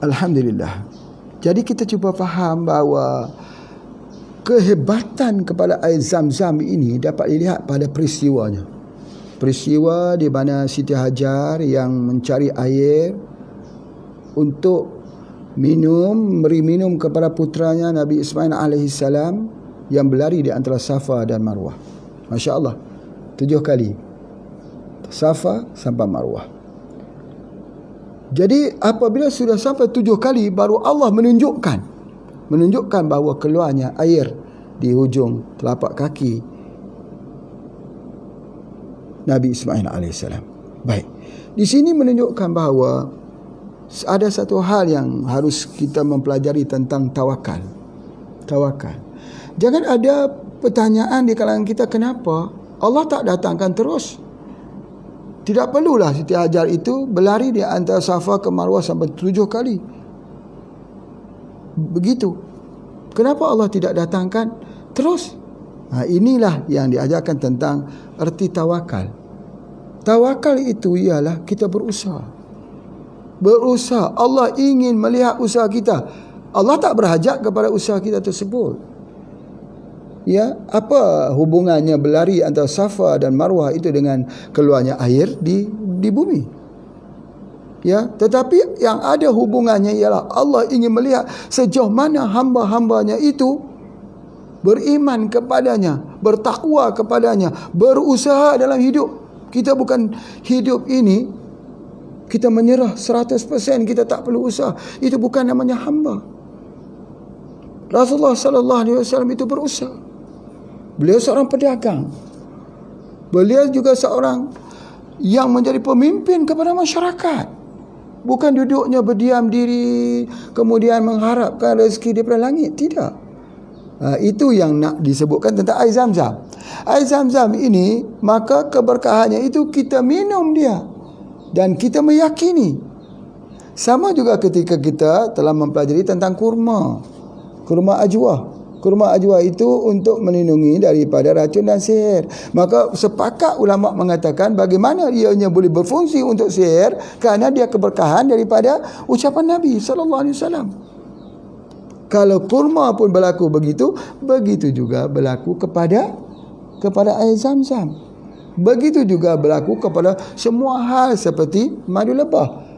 Alhamdulillah. Jadi kita cuba faham bahawa kehebatan kepada air Zam-Zam ini dapat dilihat pada peristiwanya. Peristiwa di mana Siti Hajar yang mencari air untuk beri minum kepada putranya Nabi Ismail AS yang berlari di antara Safa dan Marwah. Masya Allah, 7 kali Safa sampai Marwah. Jadi apabila sudah sampai 7 kali, baru Allah menunjukkan bahawa keluarnya air di hujung telapak kaki Nabi Ismail AS. Baik, di sini menunjukkan bahawa ada satu hal yang harus kita mempelajari tentang tawakal. Jangan ada pertanyaan di kalangan kita, kenapa Allah tak datangkan terus? Tidak perlulah Siti Hajar itu berlari di antara Safa ke Marwah sampai 7 kali. Begitu. Kenapa Allah tidak datangkan terus? Inilah yang diajarkan tentang erti tawakal. Tawakal itu ialah kita berusaha. Allah ingin melihat usaha kita. Allah tak berhajat kepada usaha kita tersebut. Ya, apa hubungannya berlari antara Safa dan Marwah itu dengan keluarnya air di bumi? Ya, tetapi yang ada hubungannya ialah Allah ingin melihat sejauh mana hamba-hambanya itu beriman kepadanya, bertakwa kepadanya, berusaha dalam hidup. Kita bukan hidup ini kita menyerah 100%, kita tak perlu usaha. Itu bukan namanya hamba. Rasulullah sallallahu alaihi wasallam itu berusaha. Beliau seorang pedagang. Beliau juga seorang yang menjadi pemimpin kepada masyarakat. Bukan duduknya berdiam diri kemudian mengharapkan rezeki daripada langit. Tidak. Itu yang nak disebutkan tentang air Zam-Zam. Air Zam-Zam ini, maka keberkahannya itu kita minum dia dan kita meyakini. Sama juga ketika kita telah mempelajari tentang kurma ajwa. Kurma ajwa itu untuk melindungi daripada racun dan sihir. Maka sepakat ulama mengatakan bagaimana ianya boleh berfungsi untuk sihir, kerana dia keberkahan daripada ucapan Nabi SAW. Kalau kurma pun berlaku begitu, begitu juga berlaku kepada air Zam-Zam. Begitu juga berlaku kepada semua hal seperti madu lebah.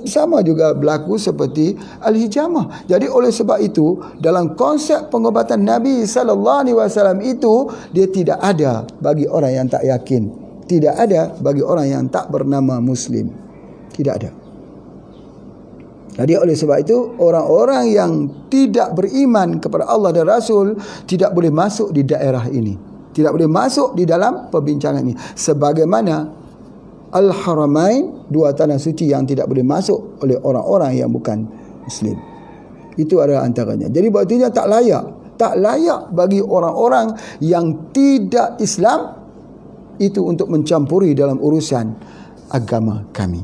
Sama juga berlaku seperti al-hijamah. Jadi oleh sebab itu, dalam konsep pengobatan Nabi SAW itu, dia tidak ada bagi orang yang tak yakin. Tidak ada bagi orang yang tak bernama Muslim. Tidak ada. Jadi oleh sebab itu, orang-orang yang tidak beriman kepada Allah dan Rasul tidak boleh masuk di daerah ini. Tidak boleh masuk di dalam perbincangan ini. Sebagaimana Al-Haramain, 2 tanah suci yang tidak boleh masuk oleh orang-orang yang bukan Muslim. Itu adalah antaranya. Jadi berartinya tak layak bagi orang-orang yang tidak Islam itu untuk mencampuri dalam urusan agama kami.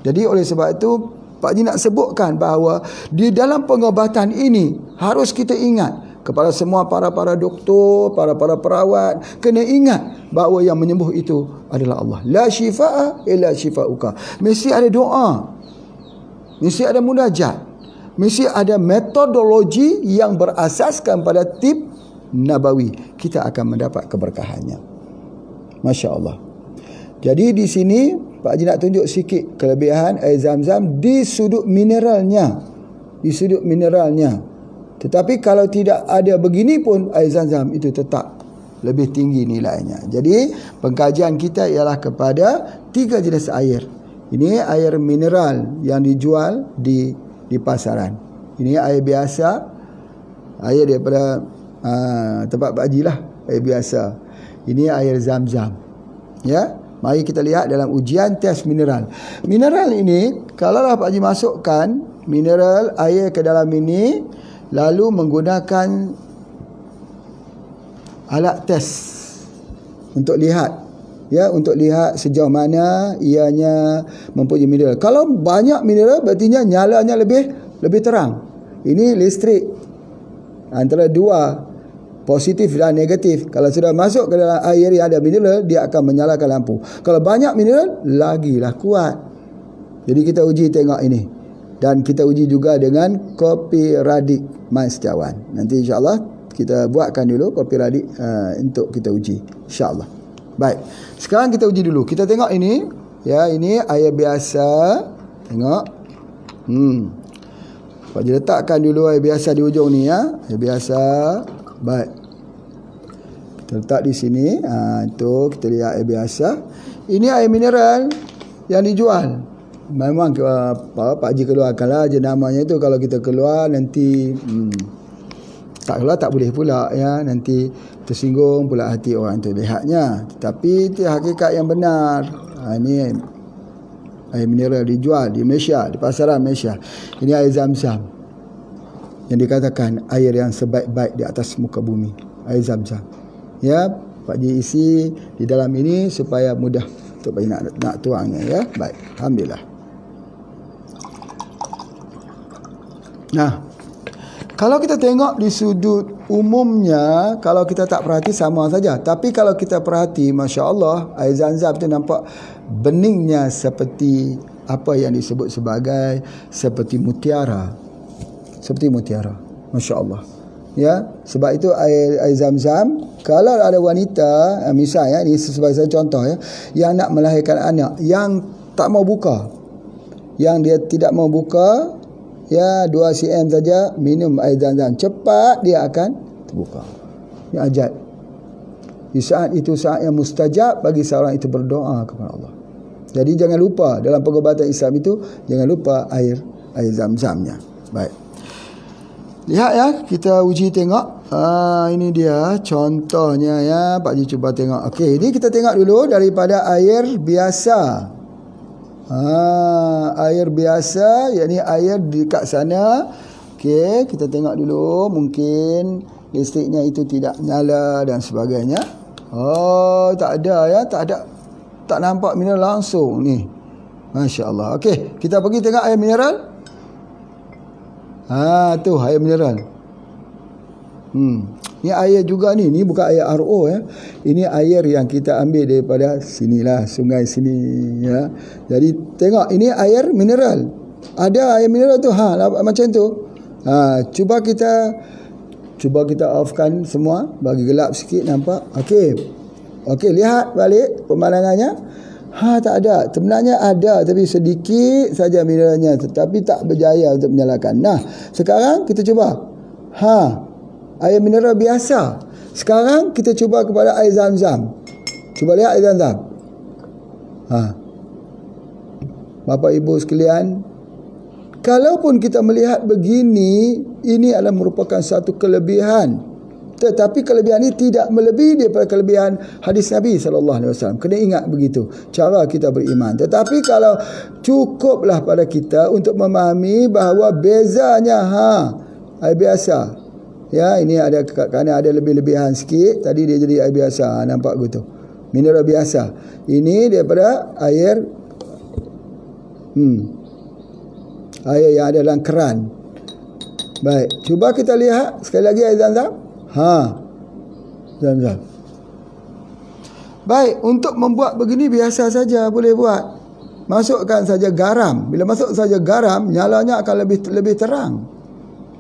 Jadi oleh sebab itu, Pak Haji nak sebutkan bahawa di dalam pengobatan ini harus kita ingat, kepada semua para doktor, para perawat, kena ingat bahawa yang menyembuh itu adalah Allah. La syifaa illa syifauka. Mesti ada doa, mesti ada munajat, mesti ada metodologi yang berasaskan pada tip nabawi. Kita akan mendapat keberkahannya. Masya Allah. Jadi di sini Pak Haji nak tunjuk sikit kelebihan air Zam-Zam di sudut mineralnya. Tetapi kalau tidak ada begini pun, air Zam-Zam itu tetap lebih tinggi nilainya. Jadi pengkajian kita ialah kepada 3 jenis air. Ini air mineral yang dijual di pasaran. Ini air biasa, air daripada tempat Pak Haji lah, air biasa. Ini air Zam-Zam. Ya, mari kita lihat dalam ujian tes mineral. Mineral ini, kalaulah Pak Haji masukkan mineral air ke dalam ini, lalu menggunakan alat tes untuk lihat, ya, untuk lihat sejauh mana ianya mempunyai mineral. Kalau banyak mineral, berartinya nyalanya lebih terang. Ini listrik antara 2, positif dan negatif. Kalau sudah masuk ke dalam air yang ada mineral, dia akan menyalakan lampu. Kalau banyak mineral, lagilah kuat. Jadi kita uji tengok ini. Dan kita uji juga dengan kopi radik Mai Setiawan. Nanti insya-Allah kita buatkan dulu kopi radik untuk kita uji, insya-Allah. Baik. Sekarang kita uji dulu. Kita tengok ini, ya, ini air biasa. Tengok. Pak Haji letakkan dulu air biasa di ujung ni, ya. Air biasa. Baik. Kita letak di sini. Itu kita lihat air biasa. Ini air mineral yang dijual. Memang Pak Haji keluarkanlah je namanya tu. Kalau kita keluar nanti tak keluar tak boleh pula, ya. Nanti tersinggung pula hati orang tu lihatnya. Tetapi itu hakikat yang benar. Ini air mineral dijual di Malaysia, di pasaran Malaysia. Ini air Zam-Zam yang dikatakan air yang sebaik-baik di atas muka bumi. Air Zam-Zam, ya. Pak Haji isi di dalam ini supaya mudah untuk Pak Haji nak tuangnya, ya. Baik, alhamdulillah. Nah, kalau kita tengok di sudut umumnya, kalau kita tak perhati sama saja. Tapi kalau kita perhati, Masya Allah, air Zam-Zam tu nampak beningnya seperti apa yang disebut sebagai seperti mutiara. Seperti mutiara. Masya Allah. Ya, sebab itu air Zam-Zam, kalau ada wanita, misalnya, ini sebagai contoh, ya, yang nak melahirkan anak, yang tak mau buka, yang dia tidak mau buka, ya, 2 cm saja minum air Zam-Zam, cepat dia akan terbuka. Ini ajaib. Di saat itu saat yang mustajab bagi seorang itu berdoa kepada Allah. Jadi jangan lupa dalam pengobatan Islam itu, jangan lupa air Zam-Zamnya. Baik. Lihat, ya, kita uji tengok. Ini dia contohnya, ya. Pak Haji cuba tengok. Okey, ini kita tengok dulu daripada air biasa. Air biasa, yakni air dekat sana. Okey, kita tengok dulu. Mungkin listriknya itu tidak nyala dan sebagainya. Oh, tak ada, ya, tak ada. Tak nampak mineral langsung ni. Masya Allah. Okey, kita pergi tengok air mineral. Tu air mineral. Ni air juga ni. Ni bukan air RO, ya. Ini air yang kita ambil daripada sinilah, sungai sini, ya. Jadi tengok, ini air mineral. Ada air mineral tu, macam tu. Cuba kita offkan semua, bagi gelap sikit, nampak. Okey, lihat balik pemandangannya. Tak ada. Sebenarnya ada, tapi sedikit saja mineralnya, tetapi tak berjaya untuk menyalakan. Nah, sekarang kita cuba. Air mineral biasa. Sekarang kita cuba kepada air Zam-Zam. Cuba lihat air Zam-Zam. Bapak Ibu sekalian, kalaupun kita melihat begini, ini adalah merupakan satu kelebihan. Tetapi kelebihan ini tidak melebihi daripada kelebihan hadis Nabi SAW. Kena ingat begitu cara kita beriman. Tetapi kalau cukuplah pada kita untuk memahami bahawa bezanya air biasa. Ya, ini ada kerana ada lebih-lebihan sikit. Tadi dia jadi air biasa, nampak begitu. Mineral biasa. Ini daripada air air yang ada dalam keran. Baik, cuba kita lihat sekali lagi air Zam-Zam. Zam-Zam. Baik, untuk membuat begini biasa saja boleh buat. Masukkan saja garam. Bila masuk saja garam, nyalanya akan lebih terang.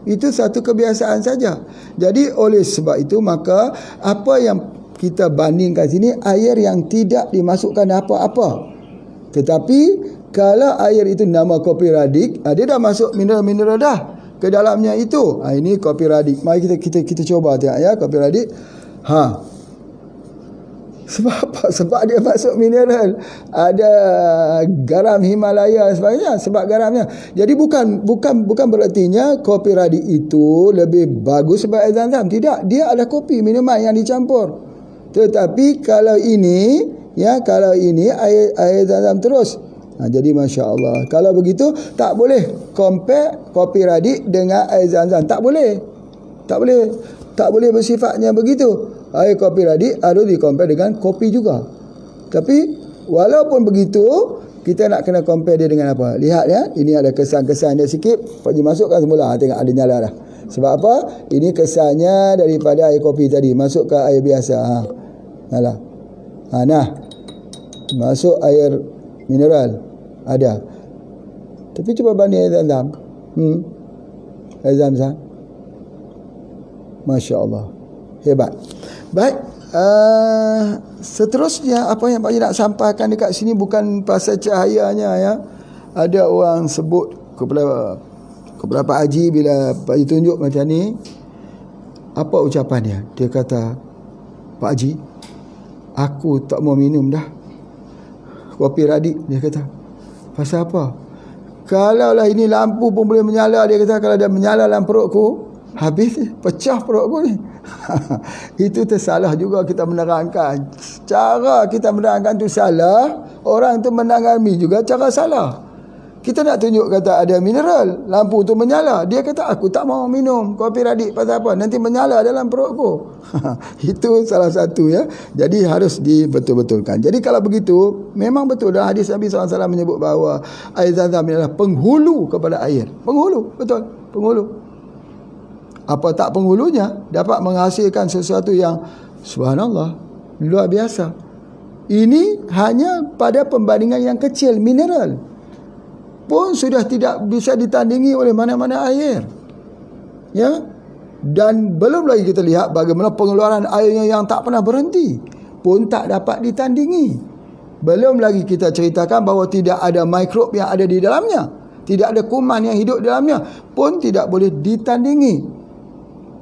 Itu satu kebiasaan saja. Jadi oleh sebab itu, maka apa yang kita bandingkan sini, air yang tidak dimasukkan apa-apa. Tetapi kalau air itu nama kopi radik, dia dah masuk mineral-mineral dah ke dalamnya itu. Ini kopi radik. Mari kita coba tengok, ya, kopi radik. Sebab apa? Sebab dia masuk mineral. Ada garam Himalaya sebagainya, sebab garamnya. Jadi bukan berartinya kopi radik itu lebih bagus sebab air Zam-Zam. Tidak, dia adalah kopi, minuman yang dicampur. Tetapi kalau ini, ya, kalau ini air Zam-Zam terus. Jadi Masya Allah. Kalau begitu, tak boleh compare kopi radik dengan air Zam-Zam. Tak boleh. Tak boleh bersifatnya begitu. Air kopi radik harus di-compare dengan kopi juga. Tapi walaupun begitu, kita nak kena compare dia dengan apa? Lihat, ya. Ini ada kesan-kesan dia sikit. Pak Haji masukkan semula. Tengok ada nyala dah. Sebab apa? Ini kesannya daripada air kopi tadi. Masuk ke air biasa. Nyala. Nah. Masuk air mineral. Ada. Tapi cuba banding air Zam-Zam. Air Zam-Zam. Masya Allah. Hebat. Baik. Seterusnya apa yang Pak Haji nak sampaikan dekat sini bukan pasal cahayanya ya. Ada orang sebut kepada Pak Haji bila Pak Haji tunjuk macam ni, apa ucapan dia? Dia kata, Pak Haji, aku tak mau minum dah kopi radik. Dia kata, pasal apa? Kalaulah ini lampu pun boleh menyala, dia kata, kalau dia menyala dalam perutku, habis, pecah perutku ni. Itu tersalah juga kita menerangkan. Cara kita menerangkan tu salah, orang tu menangani juga cara salah. Kita nak tunjuk kata ada mineral, lampu tu menyala. Dia kata, aku tak mau minum kopi radik. Pasal apa? Nanti menyala dalam perutku. Itu salah satu ya. Jadi harus dibetul-betulkan. Jadi kalau begitu, memang betul dalam hadis Nabi SAW menyebut bahawa air Zam-Zam adalah penghulu kepada air. Penghulu, betul. Penghulu. Apa tak penghulunya dapat menghasilkan sesuatu yang subhanallah, luar biasa. Ini hanya pada pembandingan yang kecil, mineral pun sudah tidak bisa ditandingi oleh mana-mana air. Ya. Dan belum lagi kita lihat bagaimana pengeluaran airnya yang tak pernah berhenti pun tak dapat ditandingi. Belum lagi kita ceritakan bahawa tidak ada mikrob yang ada di dalamnya, tidak ada kuman yang hidup di dalamnya pun tidak boleh ditandingi.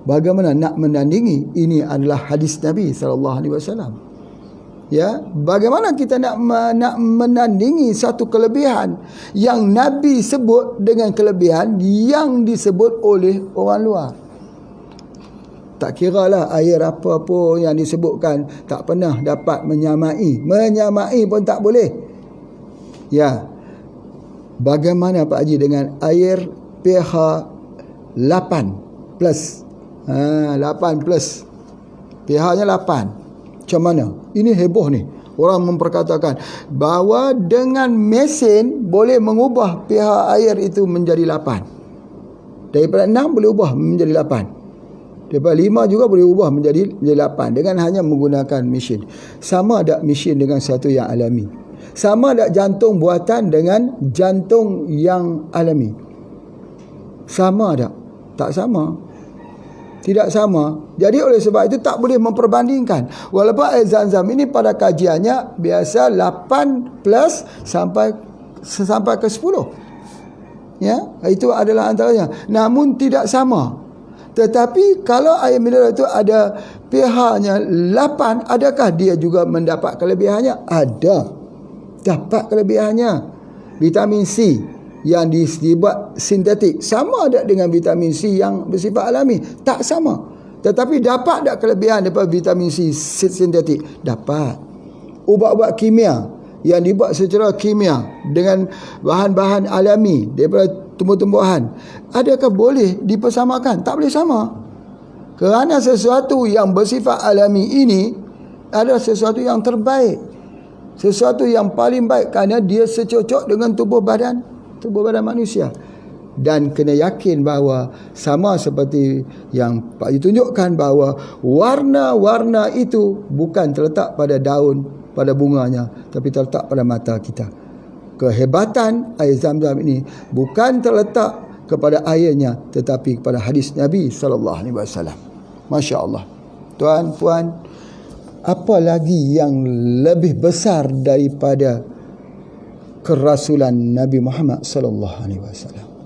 Bagaimana nak menandingi? Ini adalah hadis Nabi SAW. Ya, bagaimana kita nak menandingi satu kelebihan yang Nabi sebut dengan kelebihan yang disebut oleh orang luar? Tak kiralah air apa pun yang disebutkan, tak pernah dapat menyamai. Menyamai pun tak boleh. Ya. Bagaimana Pak Haji dengan air pH 8 plus? 8 plus. pH-nya 8. Macam mana? Ini heboh ni. Orang memperkatakan bahawa dengan mesin boleh mengubah pH air itu menjadi 8. Daripada 6 boleh ubah menjadi 8. Daripada 5 juga boleh ubah menjadi 8 dengan hanya menggunakan mesin. Sama tak mesin dengan satu yang alami? Sama tak jantung buatan dengan jantung yang alami? Sama tak? Tak sama. Tidak sama. Jadi oleh sebab itu tak boleh memperbandingkan. Walaupun air Zam-Zam ini pada kajiannya biasa 8 plus sampai ke 10. Ya, itu adalah antaranya. Namun tidak sama. Tetapi kalau air mineral itu ada pH-nya 8, adakah dia juga mendapat kelebihannya? Ada. Dapat kelebihannya. Vitamin C yang dibuat sintetik sama tak dengan vitamin C yang bersifat alami? Tak sama. Tetapi dapat tak kelebihan daripada vitamin C sintetik? Dapat. Ubat-ubat kimia yang dibuat secara kimia dengan bahan-bahan alami daripada tumbuh-tumbuhan, adakah boleh dipersamakan? Tak boleh sama. Kerana sesuatu yang bersifat alami ini adalah sesuatu yang terbaik, sesuatu yang paling baik kerana dia secocok dengan tubuh badan manusia. Dan kena yakin bahawa sama seperti yang Pak Haji tunjukkan bahawa warna-warna itu bukan terletak pada daun, pada bunganya, tapi terletak pada mata kita. Kehebatan air Zam-Zam ini bukan terletak kepada airnya, tetapi kepada hadis Nabi SAW. Masya Allah. Tuan, puan, apa lagi yang lebih besar daripada kerasulan Nabi Muhammad SAW?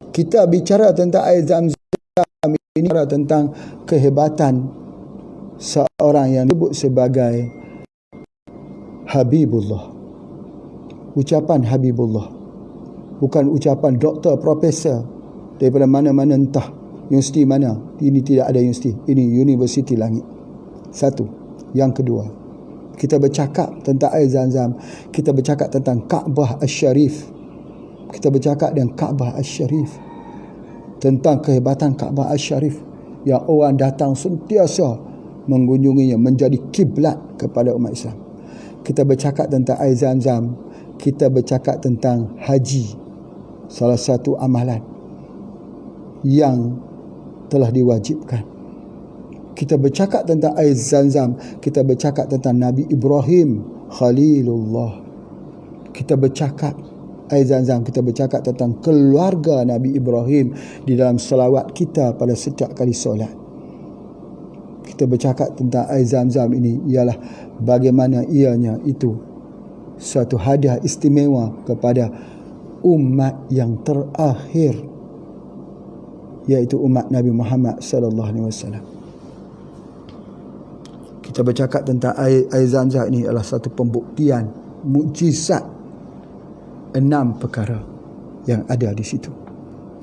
Kita bicara tentang air Zam-Zam ini, bicara tentang kehebatan seorang yang disebut sebagai Habibullah. Ucapan Habibullah, bukan ucapan doktor, profesor daripada mana-mana entah universiti mana. Ini tidak ada universiti, ini Universiti Langit. Satu. Yang kedua, kita bercakap tentang air Zam-Zam, kita bercakap tentang Kaabah Asy-Syarif. Kita bercakap dengan Kaabah Asy-Syarif, tentang kehebatan Kaabah Asy-Syarif yang orang datang sentiasa mengunjunginya, menjadi kiblat kepada umat Islam. Kita bercakap tentang air Zam-Zam, kita bercakap tentang haji, salah satu amalan yang telah diwajibkan. Kita bercakap tentang air Zam-Zam, kita bercakap tentang Nabi Ibrahim Khalilullah. Kita bercakap air Zam-Zam, kita bercakap tentang keluarga Nabi Ibrahim di dalam selawat kita pada setiap kali solat. Kita bercakap tentang air Zam-Zam ini ialah bagaimana ianya itu suatu hadiah istimewa kepada umat yang terakhir, iaitu umat Nabi Muhammad sallallahu alaihi wasallam. Kita bercakap tentang air Zam-Zam ini adalah satu pembuktian mukjizat 6 perkara yang ada di situ,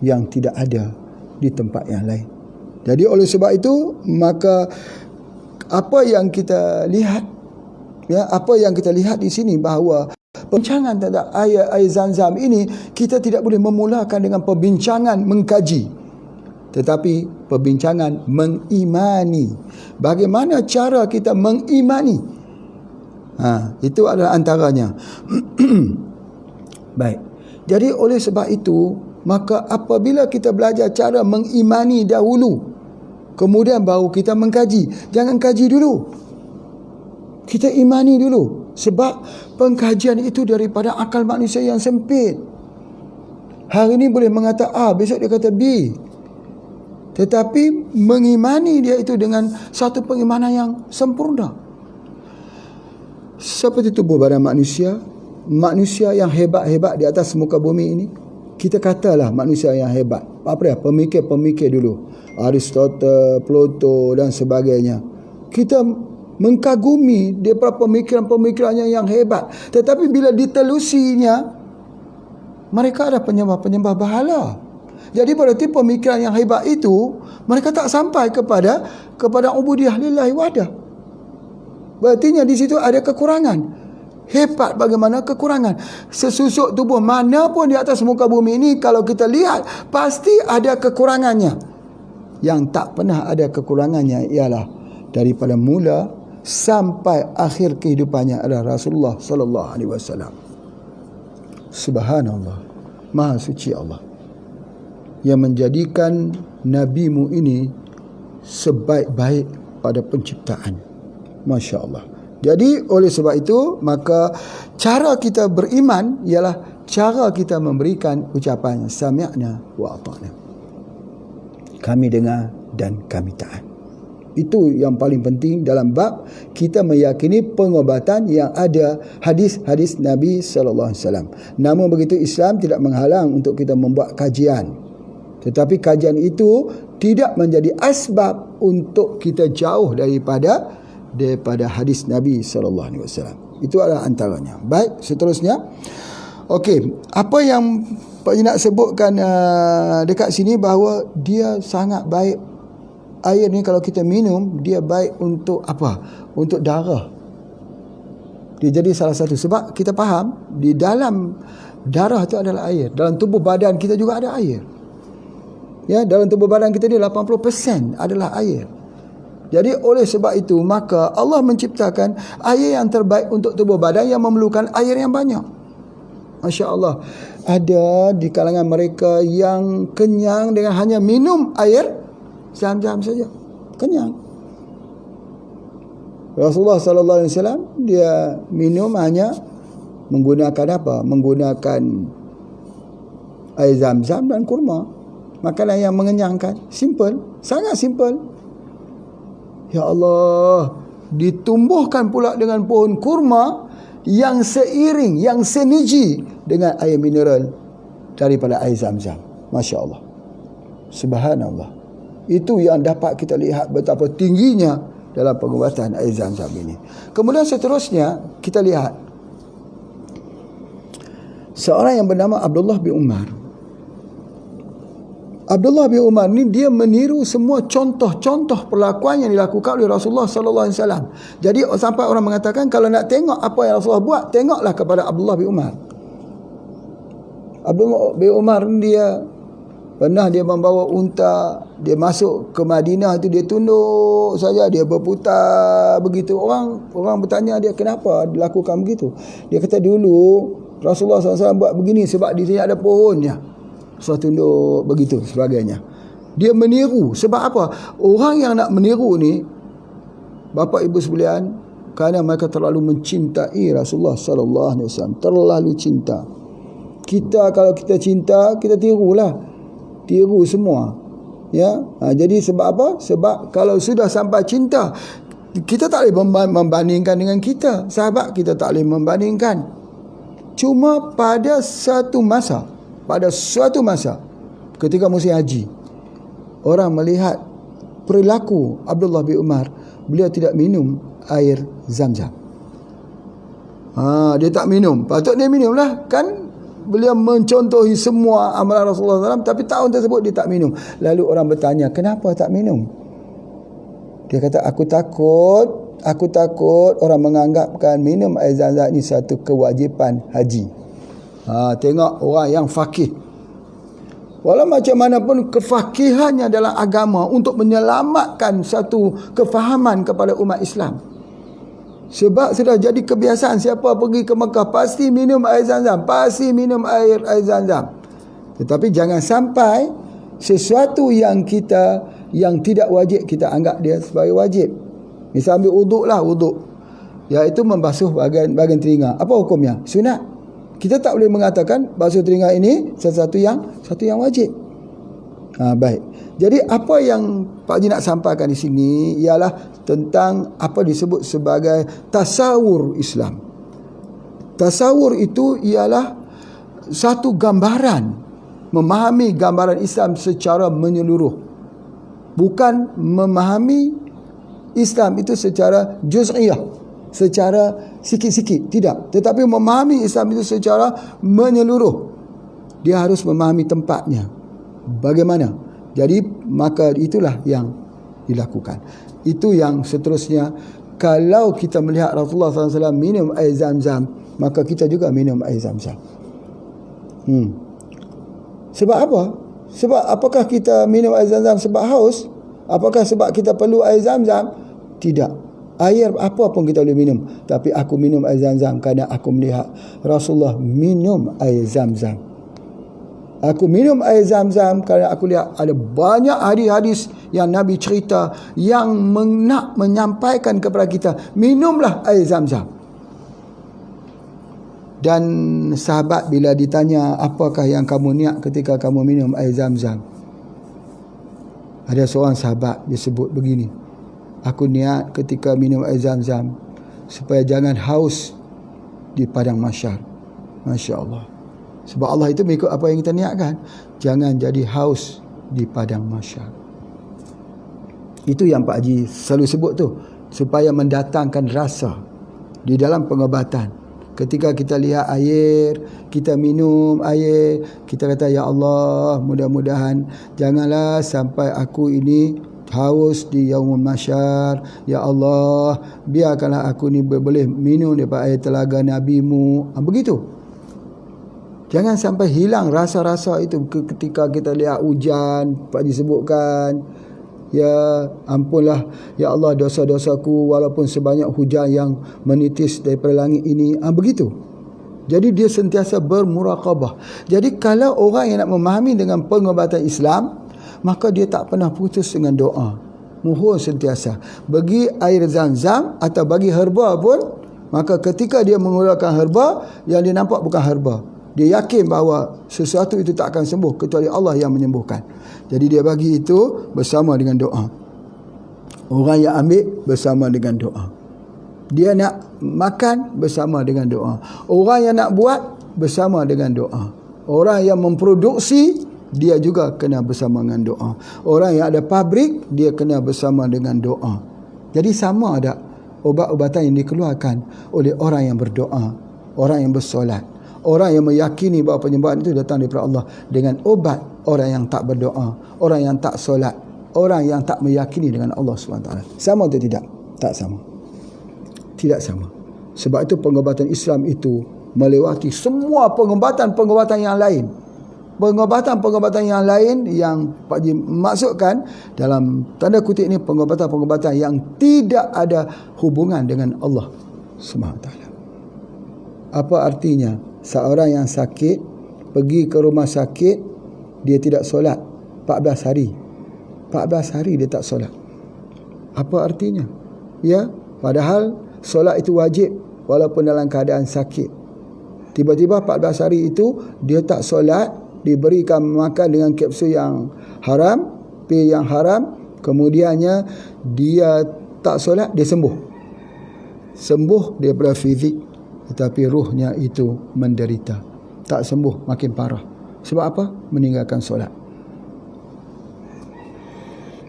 yang tidak ada di tempat yang lain. Jadi oleh sebab itu, maka apa yang kita lihat, apa yang kita lihat di sini, bahawa perbincangan tentang air Zam-Zam ini, kita tidak boleh memulakan dengan perbincangan mengkaji, tetapi perbincangan mengimani. Bagaimana cara kita mengimani? Itu adalah antaranya. Baik. Jadi oleh sebab itu, maka apabila kita belajar cara mengimani dahulu, kemudian baru kita mengkaji. Jangan kaji dulu, kita imani dulu. Sebab pengkajian itu daripada akal manusia yang sempit. Hari ini boleh mengata A, besok dia kata B. Tetapi mengimani dia itu dengan satu pengimanan yang sempurna. Seperti tubuh badan manusia, manusia yang hebat-hebat di atas muka bumi ini, kita katalah manusia yang hebat. Apa dia? Pemikir-pemikir dulu. Aristotle, Plato dan sebagainya. Kita mengkagumi daripada pemikiran-pemikirannya yang hebat. Tetapi bila ditelusinya, mereka ada penyembah-penyembah berhala. Jadi berarti pemikiran yang hebat itu, mereka tak sampai kepada ubudiyah lillahi wahdah. Berartinya di situ ada kekurangan. Hebat bagaimana kekurangan. Sesusuk tubuh mana pun di atas muka bumi ini, kalau kita lihat, pasti ada kekurangannya. Yang tak pernah ada kekurangannya ialah daripada mula sampai akhir kehidupannya adalah Rasulullah sallallahu alaihi wasallam. Subhanallah, Maha suci Allah yang menjadikan nabimu ini sebaik-baik pada penciptaan. Masya Allah. Jadi oleh sebab itu, maka cara kita beriman ialah cara kita memberikan ucapan sami'na wa ata'na. Kami dengar dan kami taat. Itu yang paling penting dalam bab kita meyakini pengobatan yang ada hadis-hadis Nabi sallallahu alaihi wasallam. Namun begitu, Islam tidak menghalang untuk kita membuat kajian. Tetapi kajian itu tidak menjadi asbab untuk kita jauh daripada hadis Nabi sallallahu alaihi wasallam. Itu adalah antaranya. Baik, seterusnya. Okey, apa yang Pak Ji nak sebutkan dekat sini, bahawa dia sangat baik. Air ni kalau kita minum, dia baik untuk apa? Untuk darah. Dia jadi salah satu, sebab kita faham di dalam darah itu adalah air. Dalam tubuh badan kita juga ada air. Ya, dalam tubuh badan kita ni 80% adalah air. Jadi oleh sebab itu, maka Allah menciptakan air yang terbaik untuk tubuh badan yang memerlukan air yang banyak. Masya Allah. Ada di kalangan mereka yang kenyang dengan hanya minum air Zam-Zam saja. Kenyang. Rasulullah sallallahu alaihi wasallam dia minum hanya menggunakan apa? Menggunakan air Zam-Zam dan kurma. Makanan yang mengenyangkan. Simple. Sangat simple. Ya Allah, ditumbuhkan pula dengan pohon kurma yang seiring, yang seniji dengan air mineral daripada air Zam-Zam. Masya Allah. Subhanallah. Itu yang dapat kita lihat betapa tingginya dalam pengobatan air Zam-Zam ini. Kemudian seterusnya kita lihat seorang yang bernama Abdullah bin Umar. Abdullah bin Umar ni dia meniru semua contoh-contoh perlakuan yang dilakukan oleh Rasulullah sallallahu alaihi wasallam. Jadi sampai orang mengatakan, kalau nak tengok apa yang Rasulullah buat, tengoklah kepada Abdullah bin Umar. Abdullah bin Umar dia pernah dia membawa unta, dia masuk ke Madinah tu, dia tunduk saja, dia berputar begitu. Orang bertanya dia, kenapa dilakukan begitu? Dia kata, dulu Rasulullah SAW buat begini sebab di sini ada pohonnya. So tunduk begitu sebagainya. Dia meniru. Sebab apa? Orang yang nak meniru ni, bapa ibu sekalian, kerana mereka terlalu mencintai Rasulullah sallallahu alaihi wasallam, terlalu cinta. kita kalau kita cinta, kita tirulah. Tiru semua. Ya. Jadi sebab apa? Sebab kalau sudah sampai cinta, kita tak boleh membandingkan dengan kita. Sahabat kita tak boleh membandingkan. Cuma pada suatu masa, ketika musim haji, orang melihat perilaku Abdullah bin Umar, beliau tidak minum air Zam-Zam. Dia tak minum. Patut dia minum lah, kan beliau mencontohi semua amalan Rasulullah SAW, tapi tahun tersebut dia tak minum. Lalu orang bertanya, kenapa tak minum? Dia kata, aku takut orang menganggapkan minum air Zam-Zam ini satu kewajipan haji. Tengok orang yang fakih. Walau macam mana pun kefakihannya dalam agama untuk menyelamatkan satu kefahaman kepada umat Islam. Sebab sudah jadi kebiasaan, siapa pergi ke Mekah pasti minum air Zam-Zam, pasti minum air Zam-Zam. Tetapi jangan sampai sesuatu yang tidak wajib kita anggap dia sebagai wajib. Misal ambil wuduk, iaitu membasuh bahagian telinga. Apa hukumnya? Sunat. Kita tak boleh mengatakan basuh telinga ini satu yang wajib. Baik. Jadi apa yang Pak Haji nak sampaikan di sini ialah tentang apa disebut sebagai tasawur Islam. Tasawur itu ialah satu gambaran, memahami gambaran Islam secara menyeluruh. Bukan memahami Islam itu secara juz'iyah, secara sikit-sikit, tidak. Tetapi memahami Islam itu secara menyeluruh. Dia harus memahami tempatnya. Bagaimana? Jadi maka itulah yang dilakukan. Itu yang seterusnya. Kalau kita melihat Rasulullah SAW minum air Zam-Zam, maka kita juga minum air Zam-Zam. Sebab apa? Sebab apakah kita minum air Zam-Zam sebab haus? Apakah sebab kita perlu air Zam-Zam? Tidak. Air apa pun kita boleh minum. Tapi aku minum air Zam-Zam kerana aku melihat Rasulullah minum air Zam-Zam. Aku minum air Zam-Zam kerana aku lihat ada banyak hadis-hadis yang Nabi cerita yang nak menyampaikan kepada kita, minumlah air Zam-Zam. Dan sahabat bila ditanya, apakah yang kamu niat ketika kamu minum air Zam-Zam? Ada seorang sahabat dia sebut begini, aku niat ketika minum air Zam-Zam supaya jangan haus di padang mahsyar. Masya Allah. Sebab Allah itu mengikut apa yang kita niatkan. Jangan jadi haus di padang mahsyar. Itu yang Pak Haji selalu sebut tu, supaya mendatangkan rasa di dalam pengobatan. Ketika kita lihat air, kita minum air, kita kata, ya Allah, mudah-mudahan janganlah sampai aku ini haus di yaumul mahsyar. Ya Allah, biarkanlah aku ni boleh minum daripada air telaga Nabi-Mu. Begitu. Jangan sampai hilang rasa-rasa itu ketika kita lihat hujan. Pak disebutkan, ya ampunlah ya Allah dosa-dosaku walaupun sebanyak hujan yang menitis daripada langit ini. Begitu. Jadi dia sentiasa bermuraqabah. Jadi kalau orang yang nak memahami dengan pengobatan Islam, maka dia tak pernah putus dengan doa. Mohon sentiasa. Bagi air Zam-Zam atau bagi herba pun, maka ketika dia menggunakan herba, yang dia nampak bukan herba. Dia yakin bahawa sesuatu itu tak akan sembuh kecuali Allah yang menyembuhkan. Jadi dia bagi itu bersama dengan doa. Orang yang ambil bersama dengan doa. Dia nak makan bersama dengan doa. Orang yang nak buat bersama dengan doa. Orang yang memproduksi, dia juga kena bersama dengan doa. Orang yang ada pabrik, dia kena bersama dengan doa. Jadi sama ada obat-obatan yang dikeluarkan oleh orang yang berdoa, orang yang bersolat, orang yang meyakini bahawa penyembahan itu datang daripada Allah, dengan obat orang yang tak berdoa, orang yang tak solat, orang yang tak meyakini dengan Allah SWT. Sama atau tidak? Tak sama. Tidak sama. Sebab itu pengobatan Islam itu melewati semua pengobatan-pengobatan yang lain. Pengobatan-pengobatan yang lain yang Pak Haji maksudkan dalam tanda kutip ini, pengobatan-pengobatan yang tidak ada hubungan dengan Allah SWT. Apa artinya? Seorang yang sakit pergi ke rumah sakit, dia tidak solat 14 hari. 14 hari dia tak solat. Apa artinya? Ya, padahal solat itu wajib walaupun dalam keadaan sakit. Tiba-tiba 14 hari itu dia tak solat, diberikan makan dengan kapsul yang haram, pil yang haram, kemudiannya dia tak solat, dia sembuh. Sembuh daripada fizik, tetapi ruhnya itu menderita. Tak sembuh, makin parah. Sebab apa? Meninggalkan solat.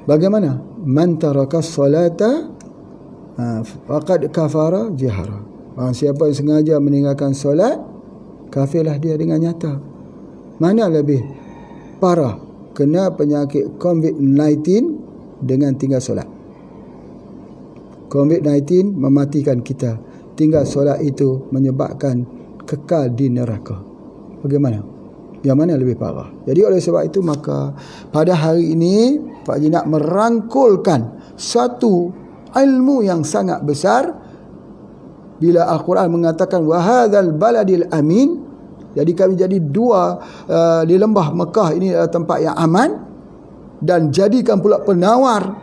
Bagaimana? Man taraka salata faqad kafara jihara. Siapa yang sengaja meninggalkan solat, kafirlah dia dengan nyata. Mana lebih parah? Kena penyakit COVID-19 dengan tinggal solat. COVID-19 mematikan kita. Tinggal solat itu menyebabkan kekal di neraka. Bagaimana? Yang mana lebih parah? Jadi oleh sebab itu, maka pada hari ini Pak Haji nak merangkulkan satu ilmu yang sangat besar. Bila Al-Quran mengatakan wa hadzal baladil amin, jadi kami jadi dua di lembah Mekah ini adalah tempat yang aman, dan jadikan pula penawar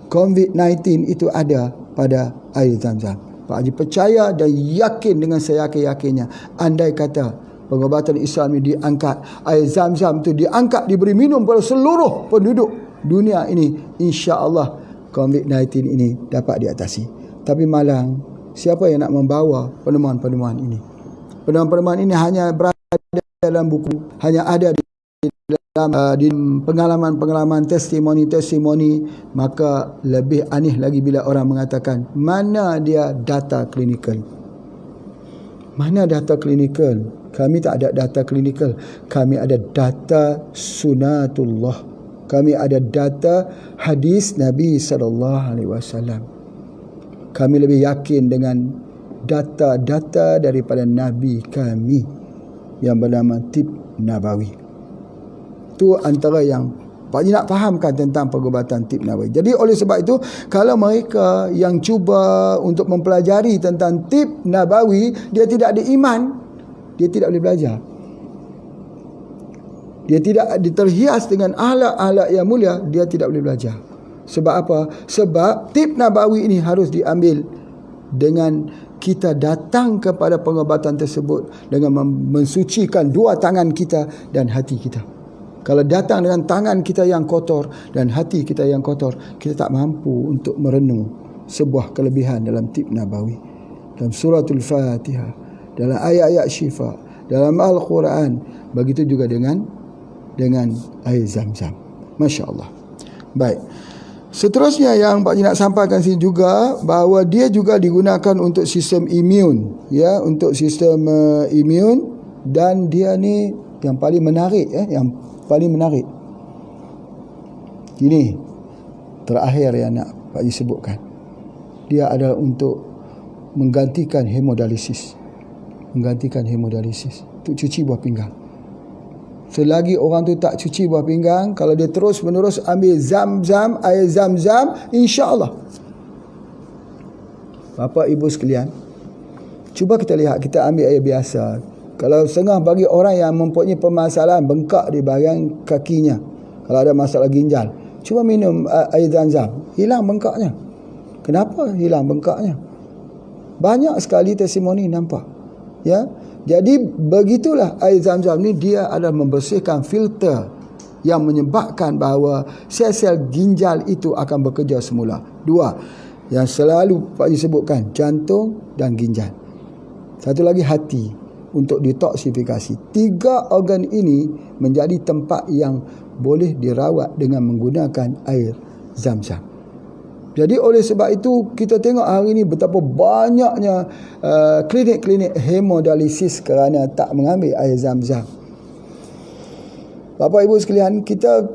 COVID-19 itu ada pada air Zam-Zam. Pak Haji percaya dan yakin dengan seyakin-yakinnya, andai kata pengobatan Islam ini diangkat, air Zam-Zam itu diangkat, diberi minum pada seluruh penduduk dunia ini, insya-Allah COVID-19 ini dapat diatasi. Tapi malang, siapa yang nak membawa penemuan-penemuan ini? Penemuan-penemuan ini hanya berada dalam buku, hanya ada di dalam di pengalaman-pengalaman, testimoni-testimoni. Maka lebih aneh lagi bila orang mengatakan, mana dia data klinikal? Mana data klinikal? Kami tak ada data klinikal. Kami ada data sunatullah. Kami ada data hadis Nabi SAW. Kami lebih yakin dengan data-data daripada Nabi kami yang bernama Tib Nabawi. Itu antara yang Pak Haji nak fahamkan tentang pengobatan Tib Nabawi. Jadi oleh sebab itu, kalau mereka yang cuba untuk mempelajari tentang Tib Nabawi, dia tidak ada iman, dia tidak boleh belajar. Dia tidak terhias dengan akhlak-akhlak yang mulia, dia tidak boleh belajar. Sebab apa? Sebab Tib Nabawi ini harus diambil dengan kita datang kepada pengobatan tersebut dengan mensucikan dua tangan kita dan hati kita. Kalau datang dengan tangan kita yang kotor dan hati kita yang kotor, kita tak mampu untuk merenung sebuah kelebihan dalam Tib Nabawi, dalam suratul Fatihah, dalam ayat-ayat syifa, dalam Al-Quran. Begitu juga dengan air Zam-Zam. Masya Allah. Baik. Seterusnya yang Pak Haji nak sampaikan sini juga, bahawa dia juga digunakan untuk sistem imun, ya, untuk sistem imun. Dan dia ni yang paling menarik, yang paling menarik. Ini terakhir yang nak Pak Haji sebutkan. Dia adalah untuk menggantikan hemodialisis. Menggantikan hemodialisis. Untuk cuci buah pinggang. Selagi orang tu tak cuci buah pinggang, kalau dia terus menerus ambil Zam-Zam, air Zam-Zam, insya-Allah. Bapak Ibu sekalian, cuba kita lihat, kita ambil air biasa. Kalau setengah bagi orang yang mempunyai permasalahan bengkak di bahagian kakinya, kalau ada masalah ginjal, cuba minum air Zam-Zam, hilang bengkaknya. Kenapa hilang bengkaknya? Banyak sekali testimoni nampak. Ya, jadi begitulah air Zam-Zam ni, dia adalah membersihkan filter yang menyebabkan bahawa sel-sel ginjal itu akan bekerja semula. Dua yang selalu Pak Haji sebutkan, jantung dan ginjal. Satu lagi hati, untuk detoksifikasi. Tiga organ ini menjadi tempat yang boleh dirawat dengan menggunakan air Zam-Zam. Jadi oleh sebab itu, kita tengok hari ini betapa banyaknya klinik-klinik hemodialisis kerana tak mengambil air Zam-Zam. Bapak Ibu sekalian, kita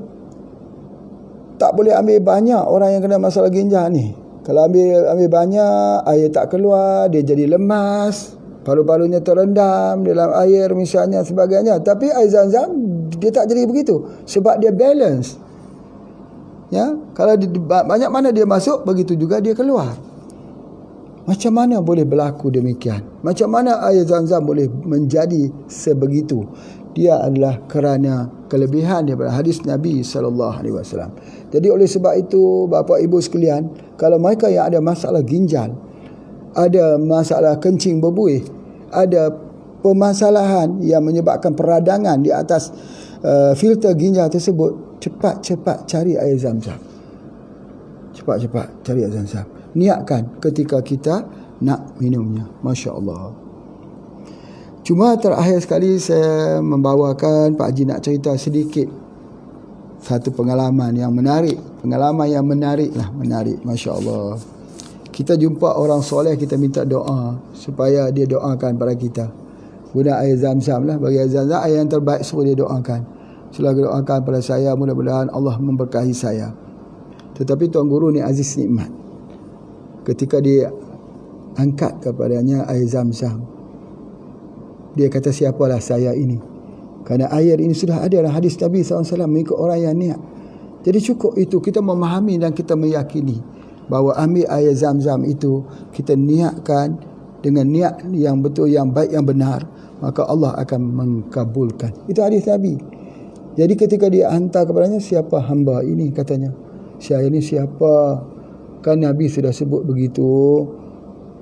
tak boleh ambil banyak orang yang kena masalah ginjal ni. Kalau ambil banyak, air tak keluar, dia jadi lemas, paru-parunya terendam dalam air misalnya, sebagainya. Tapi air Zam-Zam dia tak jadi begitu, sebab dia balance. Ya, kalau banyak mana dia masuk, begitu juga dia keluar. Macam mana boleh berlaku demikian? Macam mana air Zam-Zam boleh menjadi sebegitu? Dia adalah kerana kelebihan daripada hadis Nabi SAW. Jadi oleh sebab itu, Bapak Ibu sekalian, kalau mereka yang ada masalah ginjal, ada masalah kencing berbuih, ada permasalahan yang menyebabkan peradangan di atas filter ginjal tersebut, cepat-cepat cari air Zam-Zam. Cepat-cepat cari air Zam-Zam. Niatkan ketika kita nak minumnya. Masya Allah. Cuma terakhir sekali saya membawakan, Pak Haji nak cerita sedikit satu pengalaman yang menarik. Menarik. Masya Allah. Kita jumpa orang soleh, kita minta doa supaya dia doakan pada kita. Guna air Zam-Zam lah. Bagi air Zam-Zam, air yang terbaik suruh dia doakan. Selalu doakan pada saya, mudah-mudahan Allah memberkahi saya. Tetapi Tuan Guru ni aziz nikmat. Ketika dia angkat kepadanya air Zam-Zam, dia kata, siapalah saya ini? Kerana air ini sudah ada dalam hadis Nabi SAW mengikut orang yang niat. Jadi cukup itu, kita memahami dan kita meyakini bahawa ambil air Zam-Zam itu, kita niatkan dengan niat yang betul, yang baik, yang benar, maka Allah akan mengkabulkan. Itu hadis Nabi. Jadi ketika dia hantar kepadanya, siapa hamba ini, katanya. Saya ini siapa? Kan Nabi sudah sebut begitu.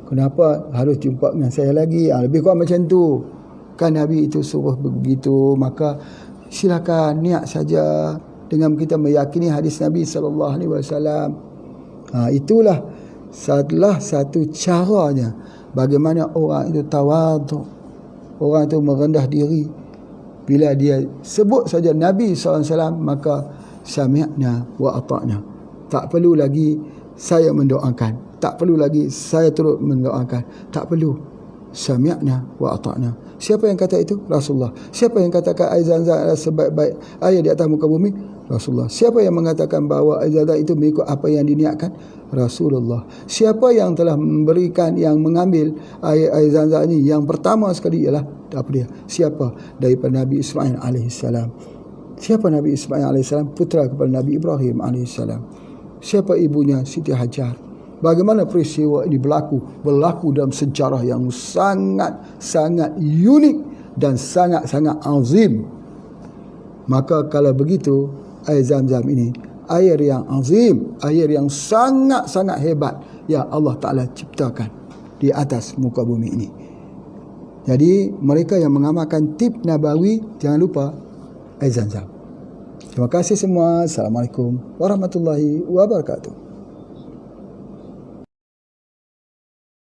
Kenapa harus jumpa dengan saya lagi? Lebih kurang macam tu. Kan Nabi itu suruh begitu. Maka silakan niat saja dengan kita meyakini hadis Nabi SAW. Itulah salah satu caranya bagaimana orang itu tawaduk, orang itu merendah diri. Bila dia sebut saja Nabi SAW, maka sami'na wa ata'na. Tak perlu lagi saya mendoakan, tak perlu lagi saya turut mendoakan, tak perlu. Sami'na wa ata'na. Siapa yang kata itu? Rasulullah. Siapa yang katakan air Zam-Zam adalah sebaik-baik air di atas muka bumi? Rasulullah. Siapa yang mengatakan bahawa air Zam-Zam itu mengikut apa yang diniatkan? Rasulullah. Siapa yang telah memberikan, yang mengambil air Zam-Zam ini yang pertama sekali ialah apa dia? Siapa? Daripada Nabi Ismail alaihissalam. Siapa Nabi Ismail alaihissalam? Putra kepada Nabi Ibrahim alaihissalam. Siapa ibunya? Siti Hajar. Bagaimana peristiwa ini berlaku dalam sejarah yang sangat-sangat unik dan sangat-sangat azim. Maka kalau begitu, air Zam-Zam ini air yang azim, air yang sangat-sangat hebat yang Allah Ta'ala ciptakan di atas muka bumi ini. Jadi mereka yang mengamalkan tip Nabawi, jangan lupa air Zam-Zam. Terima kasih semua. Assalamualaikum warahmatullahi wabarakatuh.